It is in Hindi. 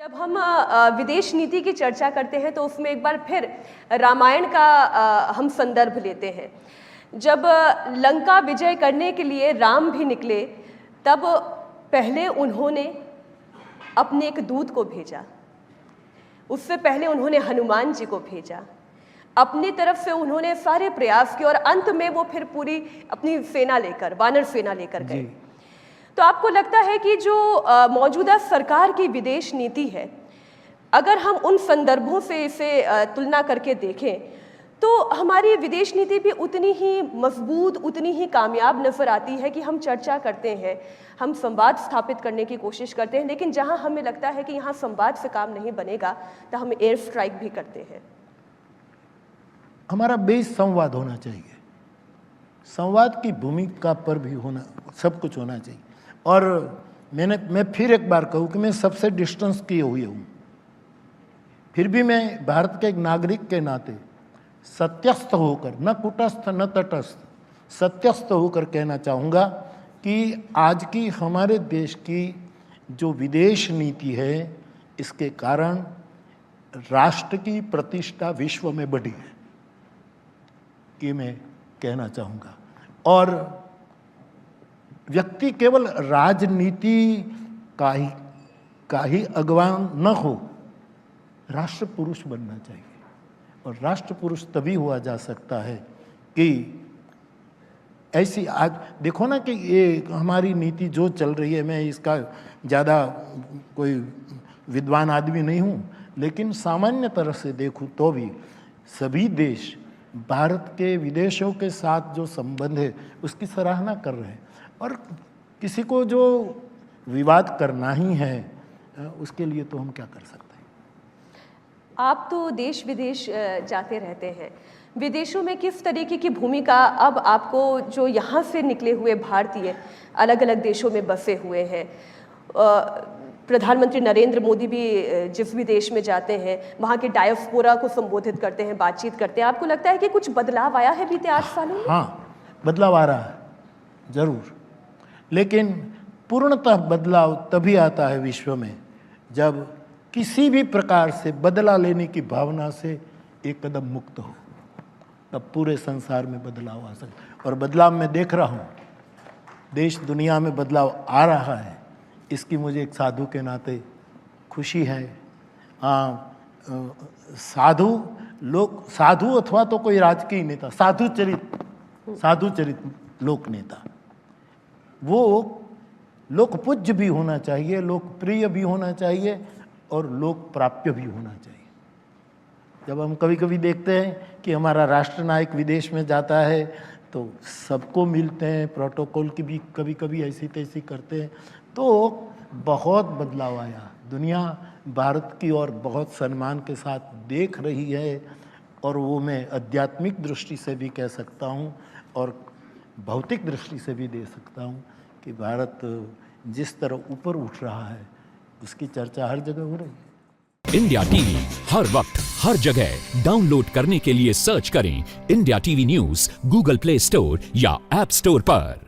जब हम विदेश नीति की चर्चा करते हैं तो उसमें एक बार फिर रामायण का हम संदर्भ लेते हैं। जब लंका विजय करने के लिए राम भी निकले तब पहले उन्होंने अपने एक दूत को भेजा, उससे पहले उन्होंने हनुमान जी को भेजा, अपनी तरफ से उन्होंने सारे प्रयास किए और अंत में वो फिर पूरी अपनी सेना लेकर, वानर सेना लेकर गए। तो आपको लगता है कि जो मौजूदा सरकार की विदेश नीति है, अगर हम उन संदर्भों से इसे तुलना करके देखें तो हमारी विदेश नीति भी उतनी ही मजबूत, उतनी ही कामयाब नजर आती है कि हम चर्चा करते हैं, हम संवाद स्थापित करने की कोशिश करते हैं, लेकिन जहां हमें लगता है कि यहाँ संवाद से काम नहीं बनेगा तो हम एयर स्ट्राइक भी करते हैं। हमारा बेस संवाद होना चाहिए, संवाद की भूमिका पर भी होना, सब कुछ होना चाहिए। और मैं फिर एक बार कहूँ कि मैं सबसे डिस्टेंस किए हुए हूँ, फिर भी मैं भारत के एक नागरिक के नाते सत्यस्थ होकर, न कुटस्थ न तटस्थ, सत्यस्थ होकर कहना चाहूँगा कि आज की हमारे देश की जो विदेश नीति है, इसके कारण राष्ट्र की प्रतिष्ठा विश्व में बढ़ी है, ये मैं कहना चाहूँगा। और व्यक्ति केवल राजनीति का ही अगवान न हो, राष्ट्र पुरुष बनना चाहिए। और राष्ट्र पुरुष तभी हुआ जा सकता है कि ऐसी, आज देखो ना कि ये हमारी नीति जो चल रही है, मैं इसका ज़्यादा कोई विद्वान आदमी नहीं हूँ, लेकिन सामान्य तरह से देखूँ तो भी सभी देश भारत के विदेशों के साथ जो संबंध है उसकी सराहना कर रहे हैं। और किसी को जो विवाद करना ही है, उसके लिए तो हम क्या कर सकते हैं। आप तो देश विदेश जाते रहते हैं, विदेशों में किस तरीके की भूमिका अब आपको, जो यहाँ से निकले हुए भारतीय अलग अलग देशों में बसे हुए हैं, प्रधानमंत्री नरेंद्र मोदी भी जिस भी देश में जाते हैं वहाँ के डायस्पोरा को संबोधित करते हैं, बातचीत करते हैं, आपको लगता है कि कुछ बदलाव आया है बीते 8 सालों में? हाँ, बदलाव आ रहा है जरूर, लेकिन पूर्णतः बदलाव तभी आता है विश्व में जब किसी भी प्रकार से बदला लेने की भावना से एक कदम मुक्त हो, तब पूरे संसार में बदलाव आ सकता है। और बदलाव मैं देख रहा हूँ, देश दुनिया में बदलाव आ रहा है, इसकी मुझे एक साधु के नाते खुशी है। साधु अथवा तो कोई राजकीय नेता, साधु चरित लोक नेता, वो लोकपूज्य भी होना चाहिए, लोकप्रिय भी होना चाहिए और लोक प्राप्य भी होना चाहिए। जब हम कभी कभी देखते हैं कि हमारा राष्ट्रनायक विदेश में जाता है तो सबको मिलते हैं, प्रोटोकॉल की भी कभी कभी ऐसी तैसी करते हैं, तो बहुत बदलाव आया। दुनिया भारत की ओर बहुत सम्मान के साथ देख रही है, और वो मैं आध्यात्मिक दृष्टि से भी कह सकता हूँ और भौतिक दृष्टि से भी दे सकता हूँ कि भारत जिस तरह ऊपर उठ रहा है उसकी चर्चा हर जगह हो रही है। इंडिया टीवी हर वक्त हर जगह डाउनलोड करने के लिए सर्च करें India TV news Google play store या ऐप स्टोर पर।